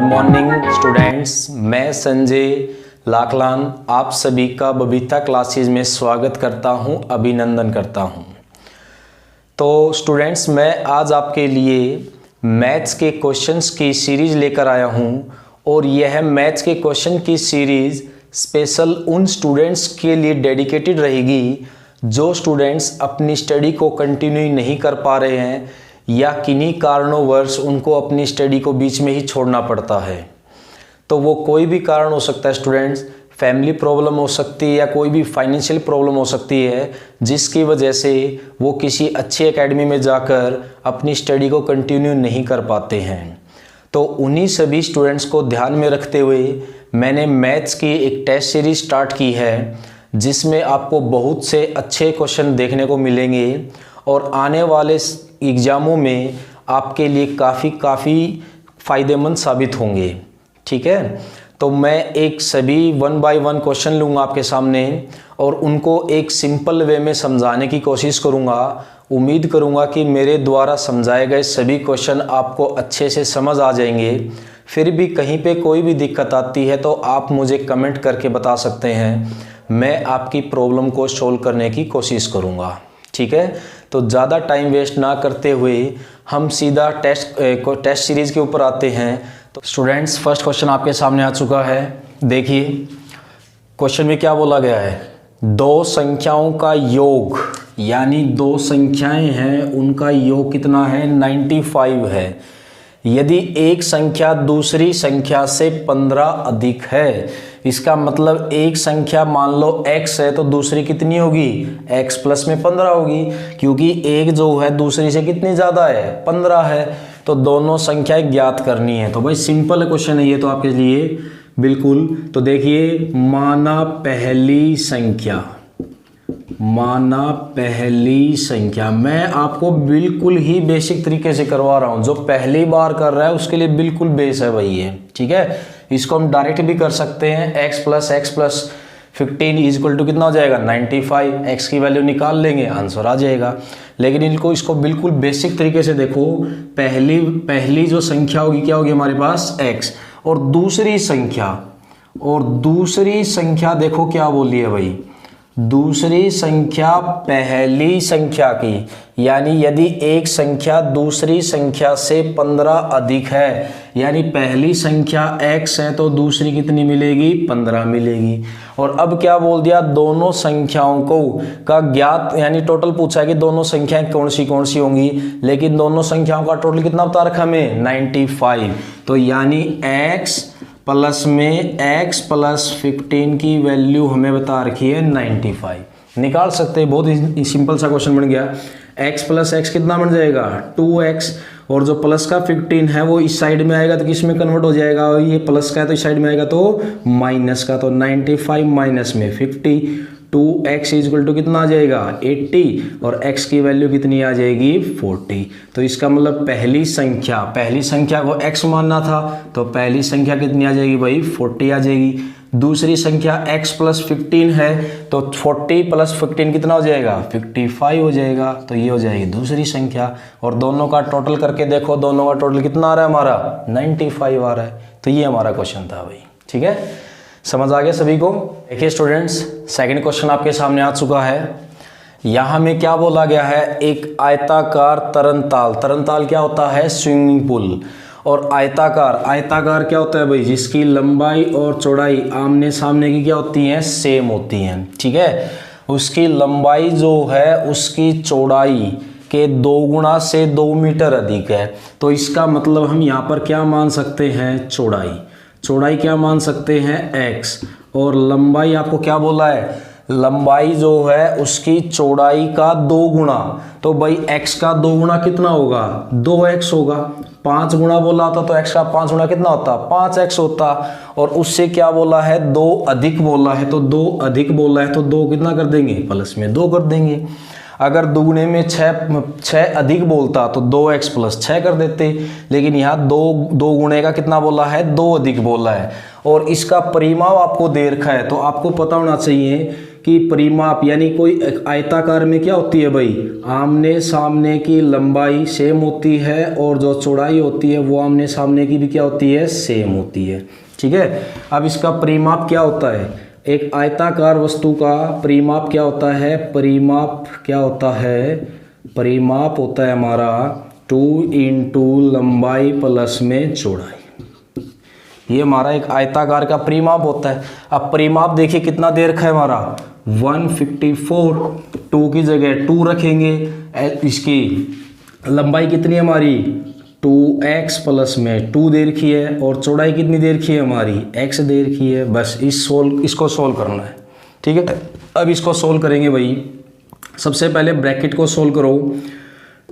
Morning students, मैं संजय लाखलान आप सभी का बबीता क्लासेस में स्वागत करता हूं, अभिनंदन करता हूं। तो स्टूडेंट्स, मैं आज आपके लिए मैथ्स के क्वेश्चंस की सीरीज लेकर आया हूं और यह मैथ्स के क्वेश्चन की सीरीज स्पेशल उन स्टूडेंट्स के लिए डेडिकेटेड रहेगी जो स्टूडेंट्स अपनी स्टडी को कंटिन्यू नहीं कर पा रहे हैं या किन्हीं कारणोंवश उनको अपनी स्टडी को बीच में ही छोड़ना पड़ता है। तो वो कोई भी कारण हो सकता है स्टूडेंट्स, फैमिली प्रॉब्लम हो सकती है या कोई भी फाइनेंशियल प्रॉब्लम हो सकती है जिसकी वजह से वो किसी अच्छी एकेडमी में जाकर अपनी स्टडी को कंटिन्यू नहीं कर पाते हैं। तो उन्हीं सभी स्टूडेंट्स को ध्यान में रखते हुए मैंने मैथ्स की एक टेस्ट सीरीज स्टार्ट की है जिसमें आपको बहुत से अच्छे क्वेश्चन देखने को मिलेंगे और आने वाले एग्ज़ामों में आपके लिए काफ़ी फ़ायदेमंद साबित होंगे। ठीक है, तो मैं एक सभी 1 बाय 1 क्वेश्चन लूँगा आपके सामने और उनको एक सिंपल वे में समझाने की कोशिश करूँगा। उम्मीद करूँगा कि मेरे द्वारा समझाए गए सभी क्वेश्चन आपको अच्छे से समझ आ जाएंगे। फिर भी कहीं पे कोई भी दिक्कत आती है तो आप मुझे कमेंट करके बता सकते हैं, मैं आपकी प्रॉब्लम को सोल्व करने की कोशिश करूँगा। ठीक है, तो ज़्यादा टाइम वेस्ट ना करते हुए हम सीधा टेस्ट सीरीज़ के ऊपर आते हैं। तो स्टूडेंट्स, फर्स्ट क्वेश्चन आपके सामने आ चुका है। देखिए क्वेश्चन में क्या बोला गया है, दो संख्याओं का योग, यानी दो संख्याएं हैं उनका योग कितना है, 95 है। यदि एक संख्या दूसरी संख्या से 15 अधिक है, इसका मतलब एक संख्या मान लो x है तो दूसरी कितनी होगी, x प्लस में 15 होगी, क्योंकि एक जो है दूसरी से कितनी ज़्यादा है, 15 है। तो दोनों संख्याएं ज्ञात करनी है। तो भाई सिंपल क्वेश्चन है ये तो आपके लिए बिल्कुल। तो देखिए, माना पहली संख्या, मैं आपको बिल्कुल ही बेसिक तरीके से करवा रहा हूं। जो पहली बार कर रहा है उसके लिए बिल्कुल बेस है भाई ये। ठीक है, इसको हम डायरेक्ट भी कर सकते हैं। x प्लस 15 इक्वल टू कितना हो जाएगा, 95। x की वैल्यू निकाल लेंगे, आंसर आ जाएगा। लेकिन इसको बिल्कुल बेसिक तरीके से देखो। पहली जो संख्या होगी क्या होगी हमारे पास, x, और दूसरी संख्या देखो क्या बोली है भाई, दूसरी संख्या पहली संख्या की, यानी यदि एक संख्या दूसरी संख्या से 15 अधिक है, यानी पहली संख्या x है तो दूसरी कितनी मिलेगी, 15 मिलेगी। और अब क्या बोल दिया, दोनों संख्याओं को का ज्ञात, यानी टोटल पूछा है कि दोनों संख्याएं कौन सी होंगी, लेकिन दोनों संख्याओं का टोटल कितना बता रखा हमें, 95। तो यानी x प्लस में x प्लस 15 की वैल्यू हमें बता रखी है 95। निकाल सकते हैं, बहुत ही सिंपल सा क्वेश्चन बन गया। x प्लस x कितना बन जाएगा, 2x, और जो प्लस का 15 है वो इस साइड में आएगा तो किस में कन्वर्ट हो जाएगा, ये प्लस का है तो इस साइड में आएगा तो माइनस का। तो 95 माइनस में 50, 2x इक्वल टू कितना आ जाएगा, 80, और x की वैल्यू कितनी आ जाएगी, 40। तो इसका मतलब पहली संख्या को x मानना था तो पहली संख्या कितनी आ जाएगी भाई, 40 आ जाएगी। दूसरी संख्या x प्लस 15 है तो 40 प्लस 15 कितना हो जाएगा, 55 हो जाएगा। तो ये हो जाएगी दूसरी संख्या, और दोनों का टोटल करके देखो, दोनों का टोटल कितना आ रहा है हमारा, 95 आ रहा है। तो ये हमारा क्वेश्चन था भाई। ठीक है, समझ आ गया सभी को। देखिए स्टूडेंट्स, सेकंड क्वेश्चन आपके सामने आ चुका है। यहाँ में क्या बोला गया है, एक आयताकार तरनताल क्या होता है, स्विमिंग पूल। और आयताकार क्या होता है भाई, जिसकी लंबाई और चौड़ाई आमने सामने की क्या होती है, सेम होती हैं। ठीक है, उसकी लंबाई जो है उसकी चौड़ाई के 2 गुना से 2 मीटर अधिक है। तो इसका मतलब हम यहाँ पर क्या मान सकते हैं, चौड़ाई क्या मान सकते हैं, x, और लंबाई आपको क्या बोला है, लंबाई जो है उसकी चौड़ाई का 2 गुना। तो भाई x का 2 गुना कितना होगा, 2x होगा। 5 गुना बोला था तो x का 5 गुना कितना होता, 5x होता। और उससे क्या बोला है, 2 अधिक बोला है, तो 2 अधिक बोला है तो 2 कितना कर देंगे, प्लस में 2 कर देंगे। अगर दुगने में 6 अधिक बोलता तो 2x प्लस 6 कर देते, लेकिन यहाँ 2 गुणे का कितना बोला है, 2 अधिक बोला है। और इसका परिमाप आपको दे रखा है तो आपको पता होना चाहिए की परिमाप यानी कोई एक आयताकार में क्या होती है भाई, आमने सामने की लंबाई सेम होती है और जो चौड़ाई होती है वो आमने सामने की भी क्या होती है, सेम होती है। ठीक है, अब इसका परिमाप क्या होता है, एक आयताकार वस्तु का परिमाप क्या होता है, परिमाप क्या होता है, परिमाप होता है हमारा 2 इंटू लंबाई प्लस में चौड़ाई। ये हमारा एक आयताकार का परिमाप होता है। अब परिमाप देखिए कितना दे रखा है हमारा 154, 2 की जगह 2 रखेंगे, इसकी लंबाई कितनी है हमारी 2x प्लस में 2 दे रखी है और चौड़ाई कितनी दे रखी है हमारी x दे रखी है। बस इसको सोल्व करना है। ठीक है, अब इसको सोल्व करेंगे भाई। सबसे पहले ब्रैकेट को सोल्व करो,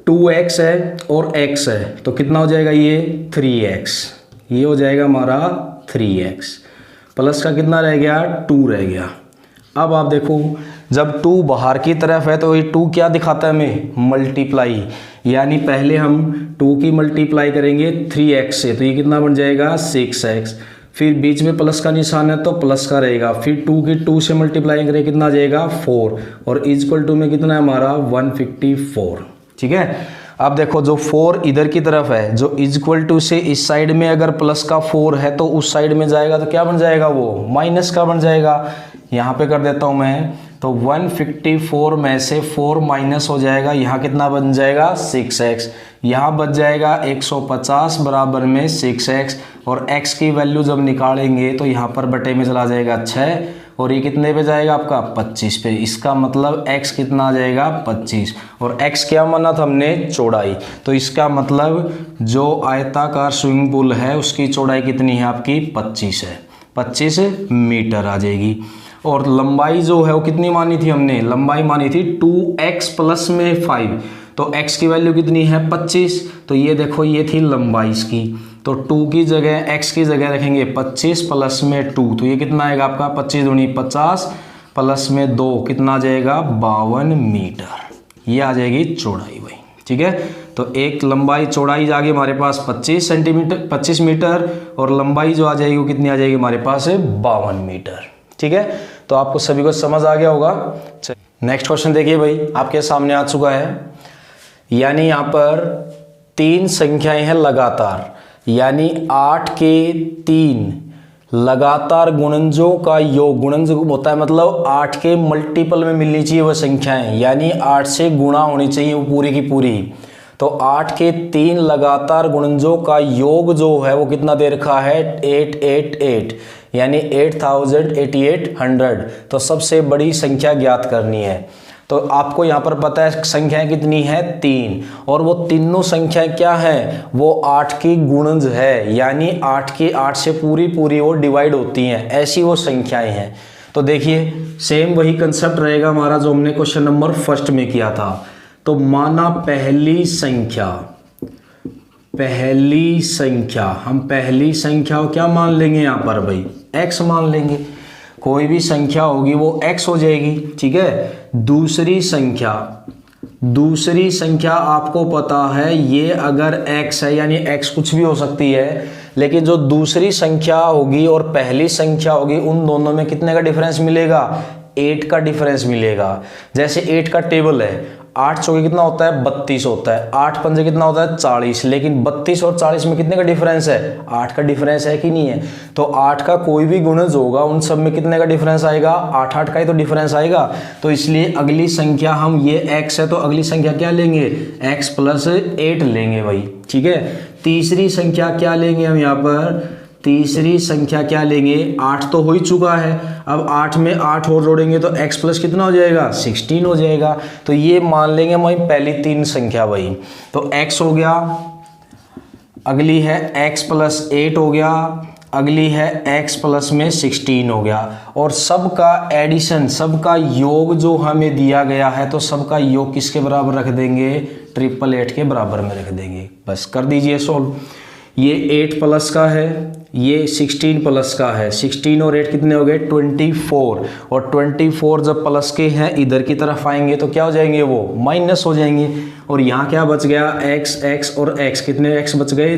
2x है और x है तो कितना हो जाएगा ये 3x, ये हो जाएगा हमारा 3x, प्लस का कितना रह गया 2 रह गया। अब आप देखो जब 2 बाहर की तरफ है तो ये 2 क्या दिखाता है हमें, मल्टीप्लाई, यानी पहले हम 2 की मल्टीप्लाई करेंगे 3x से तो ये कितना बन जाएगा 6x, फिर बीच में प्लस का निशान है तो प्लस का रहेगा, फिर 2 की 2 से मल्टीप्लाई करें कितना आ जाएगा 4 और इक्वल टू में कितना है हमारा 154। ठीक है, अब देखो जो 4 इधर की तरफ है, जो इक्वल टू से इस साइड में अगर प्लस का 4 है तो उस साइड में जाएगा तो क्या बन जाएगा, वो माइनस का बन जाएगा। यहाँ पे कर देता हूँ मैं, तो 154 में से 4 माइनस हो जाएगा, यहाँ कितना बन जाएगा 6x, यहाँ बच जाएगा 150 बराबर में 6x और x की वैल्यू जब निकालेंगे तो यहाँ पर बटे में चला जाएगा 6 और ये कितने पे जाएगा आपका 25 पे। इसका मतलब x कितना आ जाएगा 25 और x क्या माना था हमने, चौड़ाई, तो इसका मतलब जो आयताकार स्विमिंग पूल है उसकी चौड़ाई कितनी है आपकी 25 है, 25 मीटर आ जाएगी। और लंबाई जो है वो कितनी मानी थी हमने, लंबाई मानी थी 2x प्लस में 5, तो x की वैल्यू कितनी है 25, तो ये देखो ये थी लंबाई इसकी, तो 2 की जगह x की जगह रखेंगे 25 प्लस में 2 तो ये कितना आएगा आपका 25 दूनी 50 प्लस में 2 कितना आ जाएगा 52 मीटर, ये आ जाएगी चौड़ाई भाई। ठीक है, तो एक लंबाई चौड़ाई जाएगी हमारे पास 25 सेंटीमीटर 25 मीटर और लंबाई जो आ जाएगी वो कितनी आ जाएगी हमारे पास 52 मीटर। ठीक है, तो आपको सभी को समझ आ गया होगा। नेक्स्ट क्वेश्चन देखिए भाई, आपके सामने आ चुका है, यानी यहाँ पर 3 संख्याएं हैं लगातार, यानी 8 के 3 लगातार गुणनजों का योग, गुणनज होता है मतलब 8 के मल्टीपल में मिलनी चाहिए वह संख्याएं, यानी 8 से गुणा होनी चाहिए वो पूरी की पूरी। तो 8 के 3 लगातार गुणनजों का योग जो है वो कितना दे रखा है 888, यानी 8800। तो सबसे बड़ी संख्या ज्ञात करनी है। तो आपको यहाँ पर पता है संख्याएं कितनी है 3 और वो तीनों संख्याएं क्या हैं, वो 8 की गुणज है, यानी 8 की 8 से पूरी पूरी वो डिवाइड होती हैं, ऐसी वो संख्याएं हैं। तो देखिए सेम वही कंसेप्ट रहेगा हमारा जो हमने क्वेश्चन नंबर फर्स्ट में किया था। तो माना पहली संख्या हम पहली संख्या को क्या मान लेंगे यहाँ पर भाई x मान लेंगे, कोई भी संख्या होगी वो x हो जाएगी। ठीक है, दूसरी संख्या आपको पता है ये अगर x है यानी x कुछ भी हो सकती है, लेकिन जो दूसरी संख्या होगी और पहली संख्या होगी उन दोनों में कितने का डिफरेंस मिलेगा 8 का डिफरेंस मिलेगा। जैसे 8 का टेबल है, 8 चौके कितना होता है 32 होता है, 8 पंजे कितना होता है 40, लेकिन 32 और 40 में कितने का डिफरेंस है 8 का डिफरेंस है कि नहीं है। तो 8 का कोई भी गुणज होगा उन सब में कितने का डिफरेंस आएगा 8 का ही तो डिफरेंस आएगा। तो इसलिए अगली संख्या हम ये x है तो अगली संख्या क्या लेंगे x प्लस 8 लेंगे भाई। ठीक है, तीसरी संख्या क्या लेंगे हम यहाँ पर, तीसरी संख्या क्या लेंगे 8 तो हो ही चुका है, अब 8 में 8 और जोड़ेंगे तो x प्लस कितना हो जाएगा 16 हो जाएगा। तो ये मान लेंगे हम पहली 3 संख्या भाई। तो x हो गया, अगली है x प्लस 8 हो गया, अगली है x प्लस में 16 हो गया और सबका एडिशन सबका योग जो हमें दिया गया है तो सबका योग किसके बराबर रख देंगे 888 के बराबर में रख देंगे। बस कर दीजिए सोल्व। ये 8 प्लस का है, ये 16 प्लस का है, 16 और 8 कितने हो गए 24 और 24 जब प्लस के हैं इधर की तरफ आएंगे तो क्या हो जाएंगे वो माइनस हो जाएंगे। और यहाँ क्या बच गया x और x, कितने x बच गए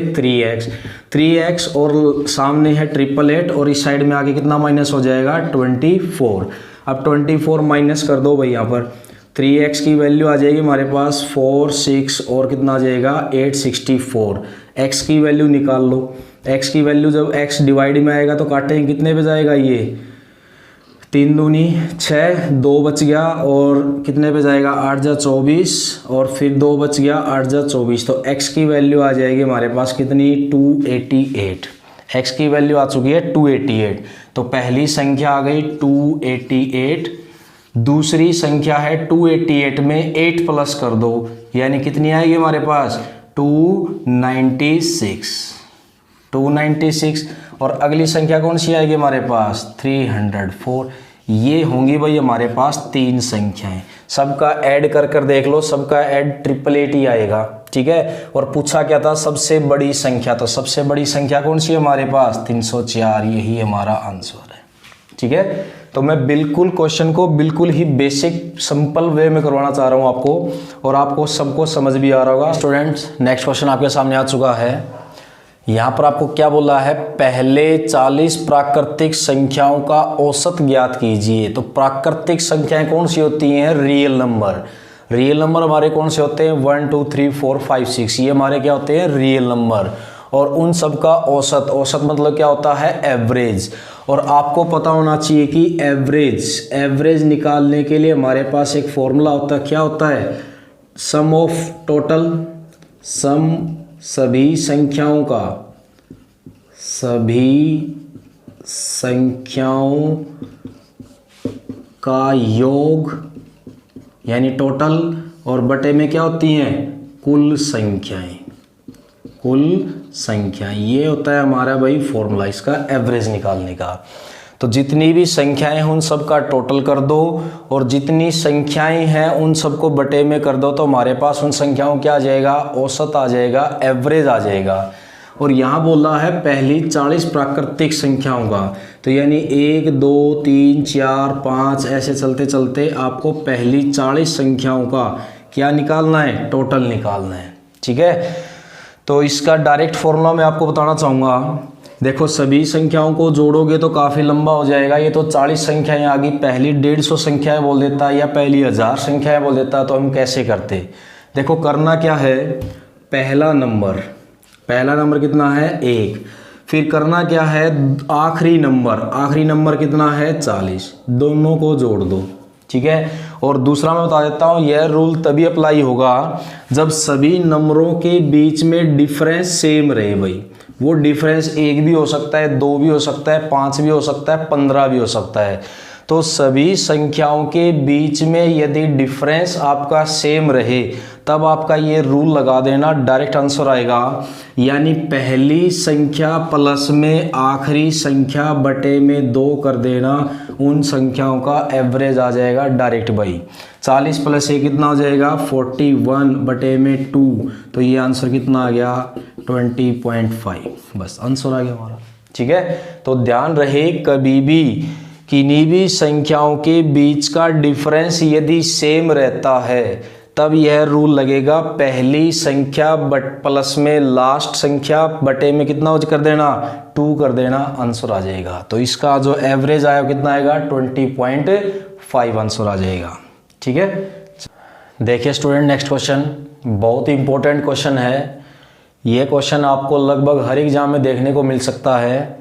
3x और सामने है 888 और इस साइड में आके कितना माइनस हो जाएगा 24। अब 24 माइनस कर दो भाई, यहाँ पर 3x की वैल्यू आ जाएगी हमारे पास 4, 6 और कितना आ जाएगा 864। x की वैल्यू निकाल लो। x की वैल्यू जब x डिवाइड में आएगा तो काटेंगे कितने पे जाएगा, ये 3 दूनी 6, 2 बच गया और कितने पे जाएगा 8 जा 24 और फिर 2 बच गया 8 जा 24। तो x की वैल्यू आ जाएगी हमारे पास कितनी 288। x की वैल्यू आ चुकी है 288। तो पहली संख्या आ गई 288, दूसरी संख्या है 288 में 8 प्लस कर दो यानी कितनी आएगी हमारे पास 296। और अगली संख्या कौन सी आएगी हमारे पास 304। ये होंगी भाई हमारे पास 3 संख्याएं। सबका ऐड कर कर देख लो, सबका ऐड 888 ही आएगा, ठीक है। और पूछा क्या था सबसे बड़ी संख्या, तो सबसे बड़ी संख्या कौन सी है हमारे पास 304, यही हमारा आंसर है, ठीक है। तो मैं बिल्कुल क्वेश्चन को बिल्कुल ही बेसिक सिंपल वे में करवाना चाह रहा हूँ आपको, और आपको सबको समझ भी आ रहा होगा। स्टूडेंट्स नेक्स्ट क्वेश्चन आपके सामने आ चुका है। यहाँ पर आपको क्या बोला है, पहले 40 प्राकृतिक संख्याओं का औसत ज्ञात कीजिए। तो प्राकृतिक संख्याएं कौन सी होती हैं, रियल नंबर। रियल नंबर हमारे कौन से होते हैं 1 2 3 4 5 6, ये हमारे क्या होते हैं रियल नंबर। और उन सब का औसत, औसत मतलब क्या होता है एवरेज। और आपको पता होना चाहिए कि एवरेज निकालने के लिए हमारे पास एक फॉर्मूला होता है, क्या होता है सम ऑफ टोटल, सम सभी संख्याओं का योग यानी टोटल, और बटे में क्या होती हैं कुल संख्याएं। ये होता है हमारा भाई फॉर्मूला इसका एवरेज निकालने का। तो जितनी भी संख्याएं हैं उन सब का टोटल कर दो, और जितनी संख्याएं हैं उन सबको बटे में कर दो, तो हमारे पास उन संख्याओं क्या आ जाएगा औसत आ जाएगा, एवरेज आ जाएगा। और यहाँ बोला है पहली 40 प्राकृतिक संख्याओं का, तो यानी 1 2 3 4 5 ऐसे चलते चलते आपको पहली 40 संख्याओं का क्या निकालना है, टोटल निकालना है, ठीक है। तो इसका डायरेक्ट फॉर्मूला मैं आपको बताना चाहूँगा। देखो सभी संख्याओं को जोड़ोगे तो काफ़ी लंबा हो जाएगा। ये तो 40 संख्याएं आ गई, पहली 150 संख्याएं बोल देता या पहली 1000 संख्याएं बोल देता, तो हम कैसे करते। देखो करना क्या है, पहला नंबर कितना है 1, फिर करना क्या है आखिरी नंबर कितना है 40, दोनों को जोड़ दो, ठीक है। और दूसरा मैं बता देता हूँ, यह रूल तभी अप्लाई होगा जब सभी नंबरों के बीच में डिफरेंस सेम रहे भाई। वो डिफरेंस 1 भी हो सकता है, 2 भी हो सकता है, 5 भी हो सकता है, 15 भी हो सकता है। तो सभी संख्याओं के बीच में यदि डिफरेंस आपका सेम रहे तब आपका ये रूल लगा देना, डायरेक्ट आंसर आएगा। यानी पहली संख्या प्लस में आखिरी संख्या बटे में 2 कर देना, उन संख्याओं का एवरेज आ जाएगा डायरेक्ट भाई। 40 प्लस 1 कितना हो जाएगा 41 बटे में 2, तो ये आंसर कितना आ गया 20.5, बस आंसर आ गया हमारा, ठीक है। तो ध्यान रहे कभी भी किन्हीं भी संख्याओं के बीच का डिफरेंस यदि सेम रहता है तब यह रूल लगेगा, पहली संख्या प्लस में लास्ट संख्या बटे में कितना कर देना 2 कर देना, आंसर आ जाएगा। तो इसका जो एवरेज आया कितना आएगा 20.5 आंसर आ जाएगा, ठीक है। देखिए स्टूडेंट नेक्स्ट क्वेश्चन बहुत ही इंपॉर्टेंट क्वेश्चन है। यह क्वेश्चन आपको लगभग हर एग्जाम में देखने को मिल सकता है।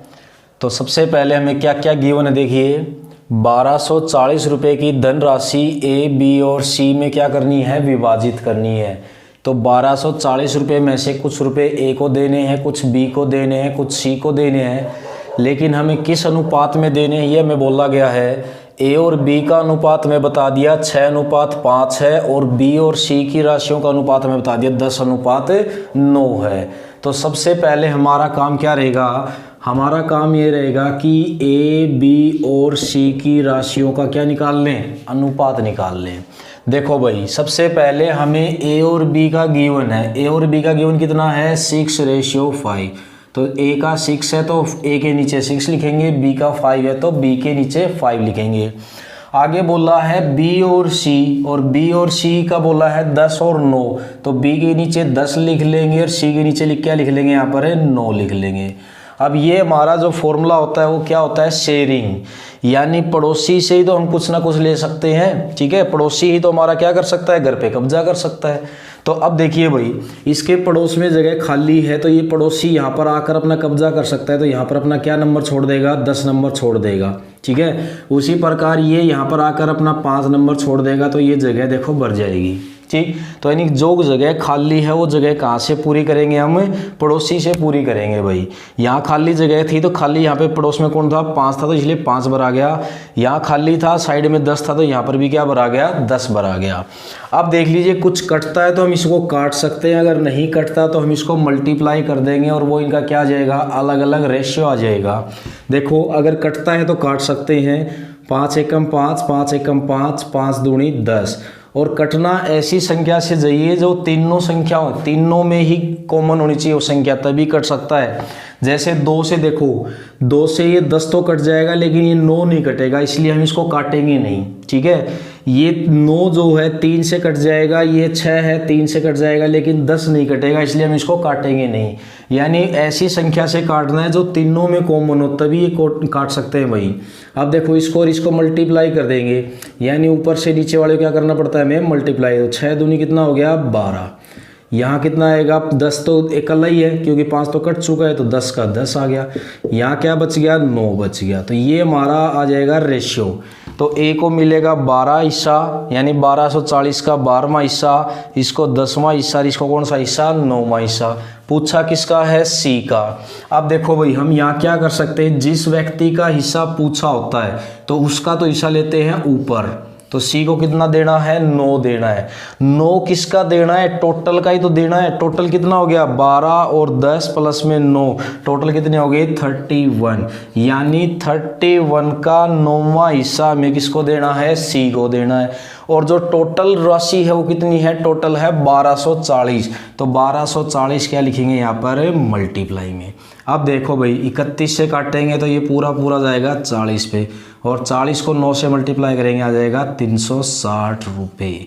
तो सबसे पहले हमें क्या क्या गिवन है, देखिए 1240 रुपये की धनराशि ए बी और सी में क्या करनी है विभाजित करनी है। तो 1240 रुपये में से कुछ रुपए ए को देने हैं, कुछ बी को देने हैं, कुछ सी को देने हैं, लेकिन हमें किस अनुपात में देने हैं यह हमें बोला गया है। ए और बी का अनुपात में बता दिया 6:5 है, और बी और सी की राशियों का अनुपात में बता दिया 10:9 है। तो सबसे पहले हमारा काम क्या रहेगा, हमारा काम ये रहेगा कि ए बी और सी की राशियों का क्या निकाल लें, अनुपात निकाल लें। देखो भाई सबसे पहले हमें ए और बी का गिवन है, ए और बी का गिवन कितना है 6:5। तो ए का 6 है तो ए के नीचे 6 लिखेंगे, बी का 5 है तो बी के नीचे 5 लिखेंगे। आगे बोला है बी और सी, और बी और सी का बोला है 10 और 9, तो बी के नीचे 10 लिख लेंगे और सी के नीचे क्या लिख लेंगे यहाँ पर है 9 लिख लेंगे। अब ये हमारा जो फॉर्मूला होता है वो क्या होता है, शेयरिंग, यानी पड़ोसी से ही तो हम कुछ ना कुछ ले सकते हैं, ठीक है। पड़ोसी ही तो हमारा क्या कर सकता है, घर पे कब्जा कर सकता है। तो अब देखिए भाई, इसके पड़ोस में जगह खाली है तो ये पड़ोसी यहाँ पर आकर अपना कब्जा कर सकता है, तो यहाँ पर अपना क्या नंबर छोड़ देगा, 10 नंबर छोड़ देगा, ठीक है। उसी प्रकार ये यहाँ पर आकर अपना 5 नंबर छोड़ देगा, तो ये जगह देखो भर जाएगी, ठीक। तो यानी जो जगह खाली है वो जगह कहाँ से पूरी करेंगे, हम पड़ोसी से पूरी करेंगे भाई। यहाँ खाली जगह थी तो खाली यहाँ पे पड़ोस में कौन था, 5 था, तो इसलिए 5 भरा गया। यहाँ खाली था, साइड में 10 था, तो यहाँ पर भी क्या भरा गया, 10 भरा गया। अब देख लीजिए, कुछ कटता है तो हम इसको काट सकते हैं, अगर नहीं कटता तो हम इसको मल्टीप्लाई कर देंगे और वो इनका क्या आ जाएगा, अलग अलग रेशियो आ जाएगा। देखो अगर कटता है तो काट सकते हैं, 5 एकम 5, 5 एकम 5, 5 दूनी 10। और कटना ऐसी संख्या से जाइए जो तीनों संख्या हो, तीनों में ही कॉमन होनी चाहिए वो संख्या, तभी कट सकता है। जैसे 2 से देखो, 2 से ये 10 तो कट जाएगा, लेकिन ये 9 नहीं कटेगा, इसलिए हम इसको काटेंगे नहीं, ठीक है। ये 9 जो है 3 से कट जाएगा, ये 6 है 3 से कट जाएगा, लेकिन 10 नहीं कटेगा, इसलिए हम इसको काटेंगे नहीं। यानी ऐसी संख्या से काटना है जो तीनों में कॉमन हो, तभी ये काट सकते हैं भाई। अब देखो इसको और इसको मल्टीप्लाई कर देंगे, यानी ऊपर से नीचे वाले क्या करना पड़ता है हमें, मल्टीप्लाई। तो 6 दूनी कितना हो गया, 12। यहाँ कितना आएगा, 10 तो इकल्ला ही है क्योंकि 5 तो कट चुका है, तो 10 का 10 आ गया। यहाँ क्या बच गया, 9 बच गया। तो ये हमारा आ जाएगा रेशियो। तो ए को मिलेगा 12 हिस्सा, यानी 1240 का 12वां हिस्सा, इसको 10वां हिस्सा, इसको कौन सा हिस्सा, 9वां हिस्सा। पूछा किसका है, सी का। अब देखो भाई, हम यहाँ क्या कर सकते हैं, जिस व्यक्ति का हिस्सा पूछा होता है तो उसका तो हिस्सा लेते हैं ऊपर। तो सी को कितना देना है, 9 देना है। 9 किसका देना है, टोटल का ही तो देना है। टोटल कितना हो गया, 12 और 10 प्लस में 9, टोटल कितने हो गए, 31। यानी 31 का 9वां हिस्सा हमें किसको देना है, सी को देना है। और जो टोटल राशि है वो कितनी है, टोटल है 1240। तो 1240 क्या लिखेंगे यहाँ पर, मल्टीप्लाई में। अब देखो भाई, 31 से काटेंगे तो ये पूरा पूरा जाएगा 40 पे, और 40 को 9 से मल्टीप्लाई करेंगे आ जाएगा 360 रुपये।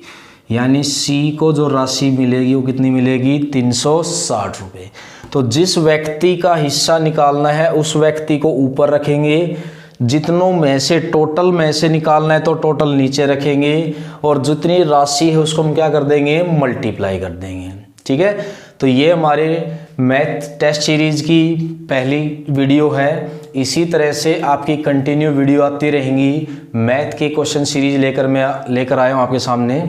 यानी सी को जो राशि मिलेगी वो कितनी मिलेगी, 360 रुपये। तो जिस व्यक्ति का हिस्सा निकालना है उस व्यक्ति को ऊपर रखेंगे, जितनों में से टोटल में से निकालना है तो टोटल नीचे रखेंगे, और जितनी राशि है उसको हम क्या कर देंगे, मल्टीप्लाई कर देंगे, ठीक है। तो ये हमारे मैथ टेस्ट सीरीज़ की पहली वीडियो है। इसी तरह से आपकी कंटिन्यू वीडियो आती रहेंगी। मैथ की क्वेश्चन सीरीज लेकर आया हूँ आपके सामने।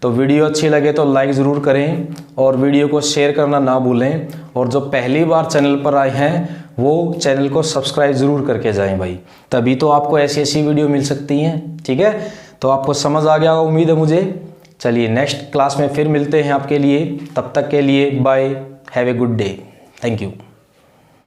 तो वीडियो अच्छी लगे तो लाइक ज़रूर करें और वीडियो को शेयर करना ना भूलें। और जो पहली बार चैनल पर आए हैं वो चैनल को सब्सक्राइब ज़रूर करके जाएं भाई, तभी तो आपको ऐसी ऐसी वीडियो मिल सकती हैं, ठीक है। तो आपको समझ आ गया होगा उम्मीद है मुझे। चलिए नेक्स्ट क्लास में फिर मिलते हैं आपके लिए, तब तक के लिए bye, have a good day, thank you.